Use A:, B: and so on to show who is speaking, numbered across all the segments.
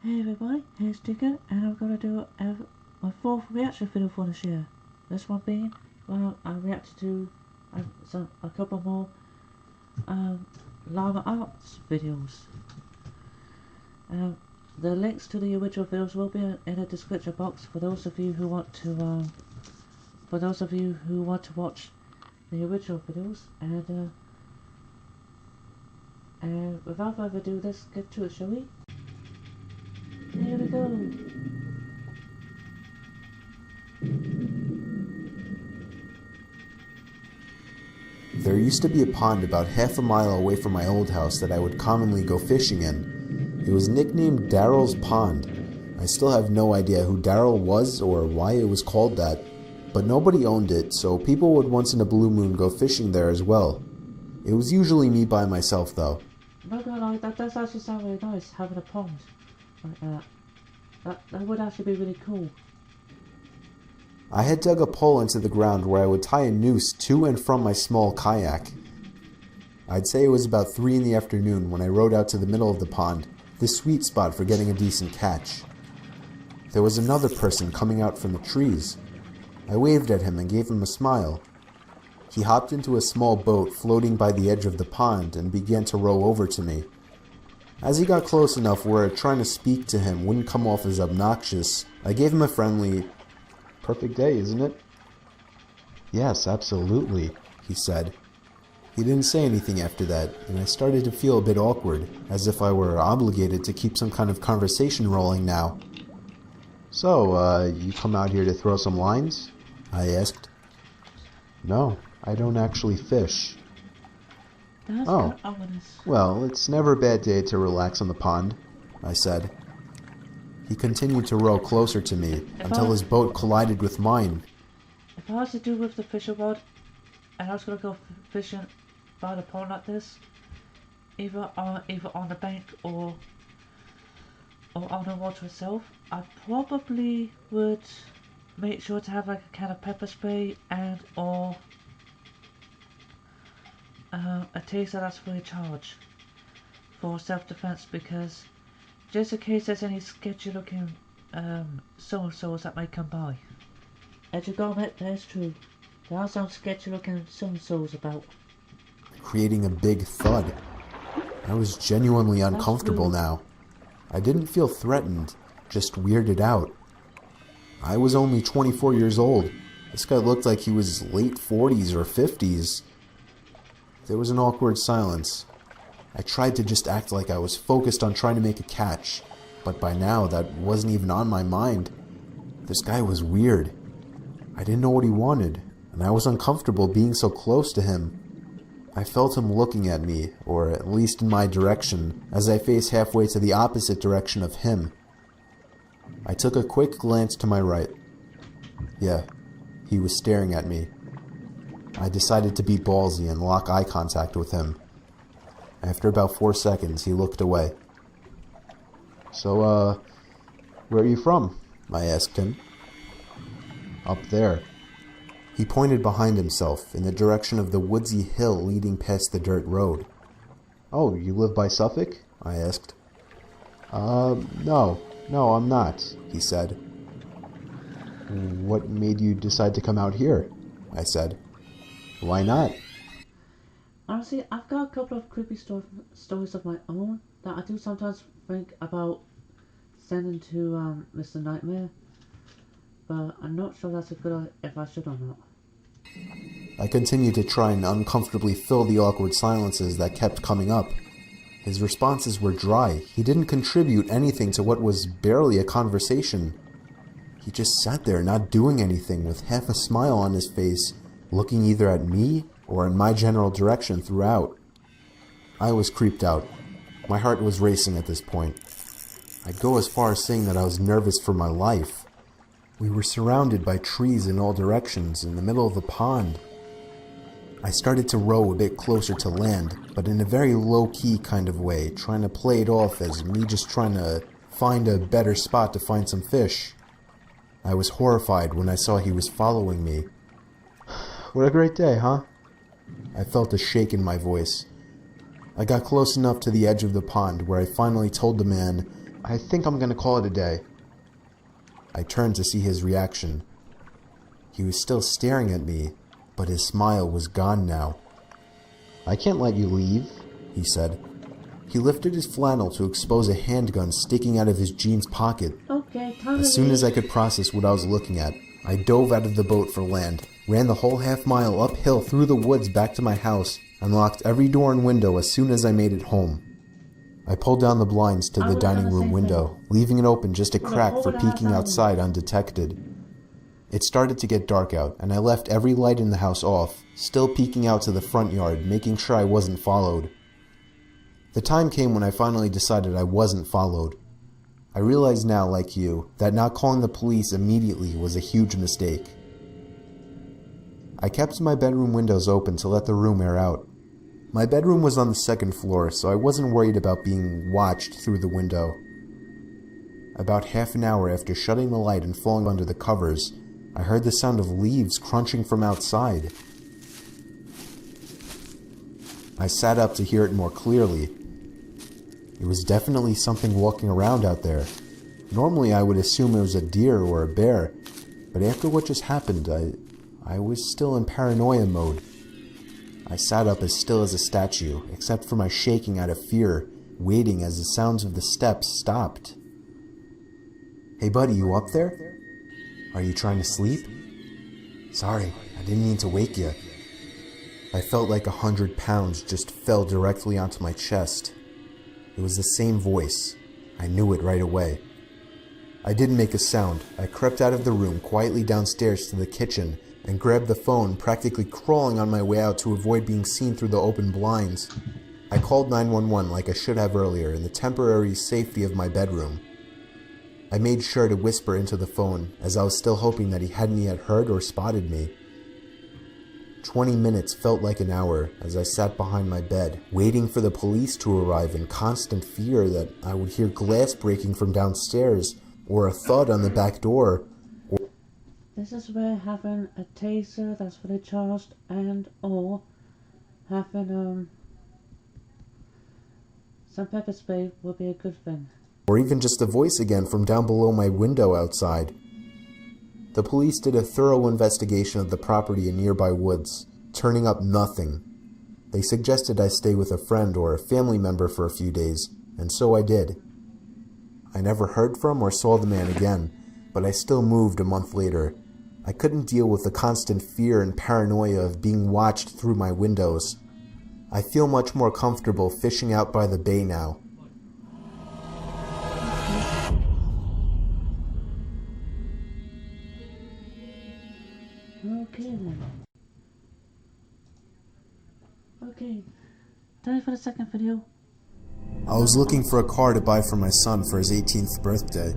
A: Hey everybody, here's Chica, and I'm gonna do my fourth reaction video for this year. This one being, well, I reacted to a couple more Llama Arts videos. The links to the original videos will be in the description box for those of you who want to watch the original videos. And without further ado, let's get to it, shall we? Here we go.
B: There used to be a pond about half a mile away from my old house that I would commonly go fishing in. It was nicknamed Daryl's Pond. I still have no idea who Daryl was or why it was called that, but nobody owned it, so people would once in a blue moon go fishing there as well. It was usually me by myself though.
A: Not gonna lie, that does actually sound really nice, having a pond like that. That would actually be really cool.
B: I had dug a pole into the ground where I would tie a noose to and from my small kayak. I'd say it was about 3 in the afternoon when I rowed out to the middle of the pond, the sweet spot for getting a decent catch. There was another person coming out from the trees. I waved at him and gave him a smile. He hopped into a small boat floating by the edge of the pond and began to row over to me. As he got close enough where trying to speak to him wouldn't come off as obnoxious, I gave him a friendly, "Perfect day, isn't it?" "Yes, absolutely," he said. He didn't say anything after that, and I started to feel a bit awkward, as if I were obligated to keep some kind of conversation rolling now. "So, you come out here to throw some lines?" I asked. "No, I don't actually fish."
A: That's
B: "Oh,
A: kind of ominous.
B: Well, it's never a bad day to relax on the pond," I said. He continued to row closer to me until his boat collided with mine.
A: If I was to do with the fishing rod, and I was gonna go fishing by the pond like this, either on the bank or on the water itself, I probably would make sure to have like a can of pepper spray and or a taser that's free of charge for self-defense, because just in case there's any sketchy looking so-and-sos that may come by. As you gotta admit, that is true. There are some sketchy looking so-and-sos about.
B: Creating a big thud. I was genuinely uncomfortable now. I didn't feel threatened, just weirded out. I was only 24 years old. This guy looked like he was late 40s or 50s. There was an awkward silence. I tried to just act like I was focused on trying to make a catch, but by now that wasn't even on my mind. This guy was weird. I didn't know what he wanted, and I was uncomfortable being so close to him. I felt him looking at me, or at least in my direction, as I faced halfway to the opposite direction of him. I took a quick glance to my right. Yeah, he was staring at me. I decided to be ballsy and lock eye contact with him. After about 4 seconds, he looked away. "So, where are you from?" I asked him. "Up there." He pointed behind himself, in the direction of the woodsy hill leading past the dirt road. "Oh, you live by Suffolk?" I asked. No, I'm not," he said. "What made you decide to come out here?" I said. "Why not?"
A: Honestly, I've got a couple of creepy stories of my own that I do sometimes think about sending to Mr. Nightmare, but I'm not sure that's a good idea, if I should or not.
B: I continued to try and uncomfortably fill the awkward silences that kept coming up. His responses were dry. He didn't contribute anything to what was barely a conversation. He just sat there not doing anything, with half a smile on his face, looking either at me or in my general direction throughout. I was creeped out. My heart was racing at this point. I'd go as far as saying that I was nervous for my life. We were surrounded by trees in all directions in the middle of the pond. I started to row a bit closer to land, but in a very low-key kind of way, trying to play it off as me just trying to find a better spot to find some fish. I was horrified when I saw he was following me. "What a great day, huh?" I felt a shake in my voice. I got close enough to the edge of the pond where I finally told the man I think I'm gonna call it a day. I turned to see his reaction. He was still staring at me, but his smile was gone now. I can't let you leave, he said. He lifted his flannel to expose a handgun sticking out of his jeans pocket.
A: Okay, time
B: As soon as I could process what I was looking at, I dove out of the boat for land, ran the whole half-mile uphill through the woods back to my house, and locked every door and window as soon as I made it home. I pulled down the blinds to the dining room window, leaving it open just a crack for peeking outside undetected. It started to get dark out, and I left every light in the house off, still peeking out to the front yard, making sure I wasn't followed. The time came when I finally decided I wasn't followed. I realize now, like you, that not calling the police immediately was a huge mistake. I kept my bedroom windows open to let the room air out. My bedroom was on the second floor, so I wasn't worried about being watched through the window. About half an hour after shutting the light and falling under the covers, I heard the sound of leaves crunching from outside. I sat up to hear it more clearly. It was definitely something walking around out there. Normally I would assume it was a deer or a bear, but after what just happened, I was still in paranoia mode. I sat up as still as a statue, except for my shaking out of fear, waiting as the sounds of the steps stopped. Hey buddy, you up there? Are you trying to sleep? Sorry, I didn't mean to wake you. I felt like 100 pounds just fell directly onto my chest. It was the same voice. I knew it right away. I didn't make a sound. I crept out of the room quietly downstairs to the kitchen and grabbed the phone, practically crawling on my way out to avoid being seen through the open blinds. I called 911 like I should have earlier in the temporary safety of my bedroom. I made sure to whisper into the phone, as I was still hoping that he hadn't yet heard or spotted me. 20 minutes felt like an hour as I sat behind my bed, waiting for the police to arrive in constant fear that I would hear glass breaking from downstairs, or a thud on the back door.
A: This is where having a taser that's fully charged and or having some pepper spray would be a good thing.
B: Or even just a voice again from down below my window outside. The police did a thorough investigation of the property in nearby woods, turning up nothing. They suggested I stay with a friend or a family member for a few days, and so I did. I never heard from or saw the man again, but I still moved a month later. I couldn't deal with the constant fear and paranoia of being watched through my windows. I feel much more comfortable fishing out by the bay now.
A: Okay then. Okay. Time for the second video.
B: I was looking for a car to buy for my son for his 18th birthday.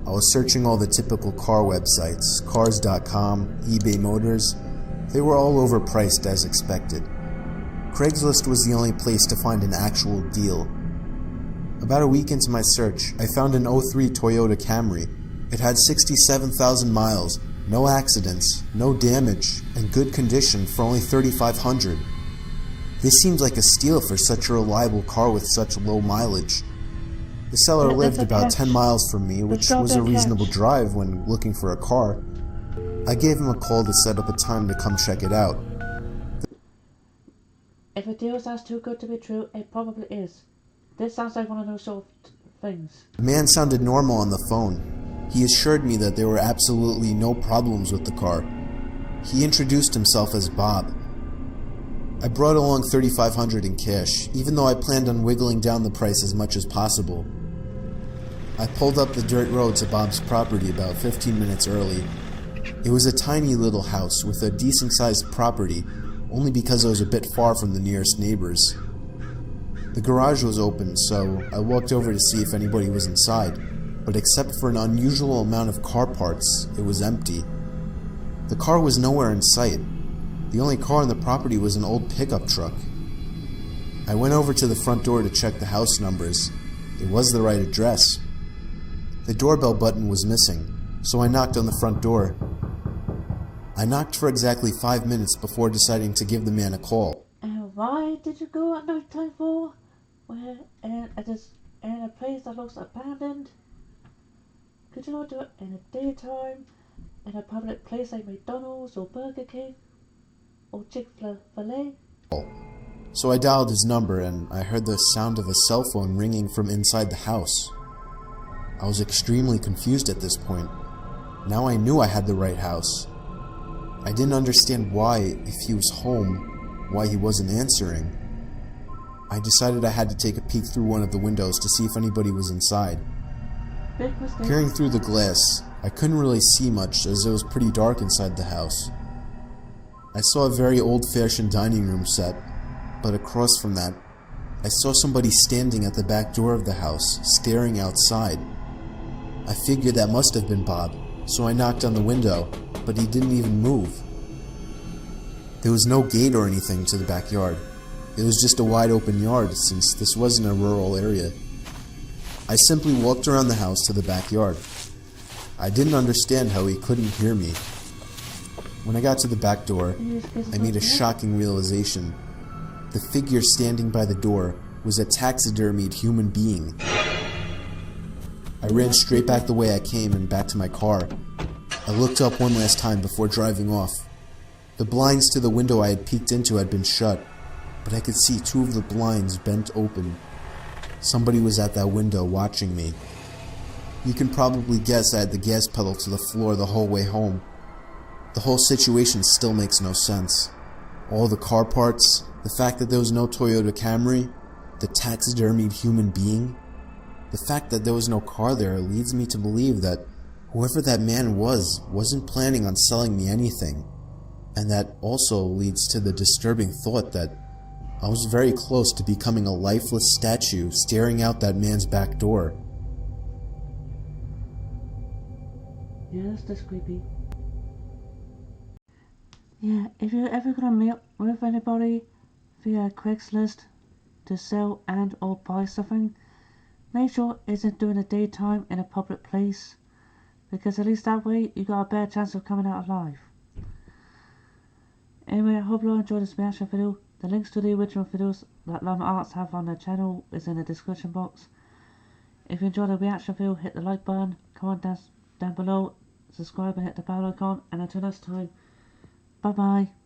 B: I was searching all the typical car websites, cars.com, eBay Motors. They were all overpriced as expected. Craigslist was the only place to find an actual deal. About a week into my search, I found an '03 Toyota Camry. It had 67,000 miles, no accidents, no damage, and good condition for only $3,500. This seems like a steal for such a reliable car with such low mileage. The seller lived about 10 miles from me, which was a reasonable drive when looking for a car. I gave him a call to set up a time to come check it out.
A: If a deal sounds too good to be true, it probably is. This sounds like one of those sort of things.
B: The man sounded normal on the phone. He assured me that there were absolutely no problems with the car. He introduced himself as Bob. I brought along $3,500 in cash, even though I planned on wiggling down the price as much as possible. I pulled up the dirt road to Bob's property about 15 minutes early. It was a tiny little house with a decent-sized property, only because I was a bit far from the nearest neighbors. The garage was open, so I walked over to see if anybody was inside, but except for an unusual amount of car parts, it was empty. The car was nowhere in sight. The only car on the property was an old pickup truck. I went over to the front door to check the house numbers. It was the right address. The doorbell button was missing, so I knocked on the front door. I knocked for exactly 5 minutes before deciding to give the man a call.
A: And why did you go at night time for? Well, and I just in a place that looks abandoned? Could you not do it in the daytime, in a public place like McDonald's or Burger King or Chick-fil-A?
B: So I dialed his number and I heard the sound of a cell phone ringing from inside the house. I was extremely confused at this point. Now I knew I had the right house. I didn't understand why, if he was home, why he wasn't answering. I decided I had to take a peek through one of the windows to see if anybody was inside.
A: Big mistake.
B: Peering through the glass, I couldn't really see much as it was pretty dark inside the house. I saw a very old-fashioned dining room set, but across from that, I saw somebody standing at the back door of the house, staring outside. I figured that must have been Bob, so I knocked on the window, but he didn't even move. There was no gate or anything to the backyard. It was just a wide open yard since this wasn't a rural area. I simply walked around the house to the backyard. I didn't understand how he couldn't hear me. When I got to the back door, I made a shocking realization. The figure standing by the door was a taxidermied human being. I ran straight back the way I came and back to my car. I looked up one last time before driving off. The blinds to the window I had peeked into had been shut, but I could see two of the blinds bent open. Somebody was at that window watching me. You can probably guess I had the gas pedal to the floor the whole way home. The whole situation still makes no sense. All the car parts, the fact that there was no Toyota Camry, the taxidermied human being. The fact that there was no car there leads me to believe that whoever that man wasn't planning on selling me anything. And that also leads to the disturbing thought that I was very close to becoming a lifeless statue staring out that man's back door.
A: Yes, that's creepy. Yeah, if you're ever gonna meet with anybody via Craigslist to sell and or buy something, make sure it isn't during the daytime in a public place, because at least that way you got a better chance of coming out alive. Anyway, I hope you all enjoyed this reaction video. The links to the original videos that Llama Arts have on their channel is in the description box. If you enjoyed the reaction video, hit the like button, comment down below, subscribe and hit the bell icon, and until next time, bye bye.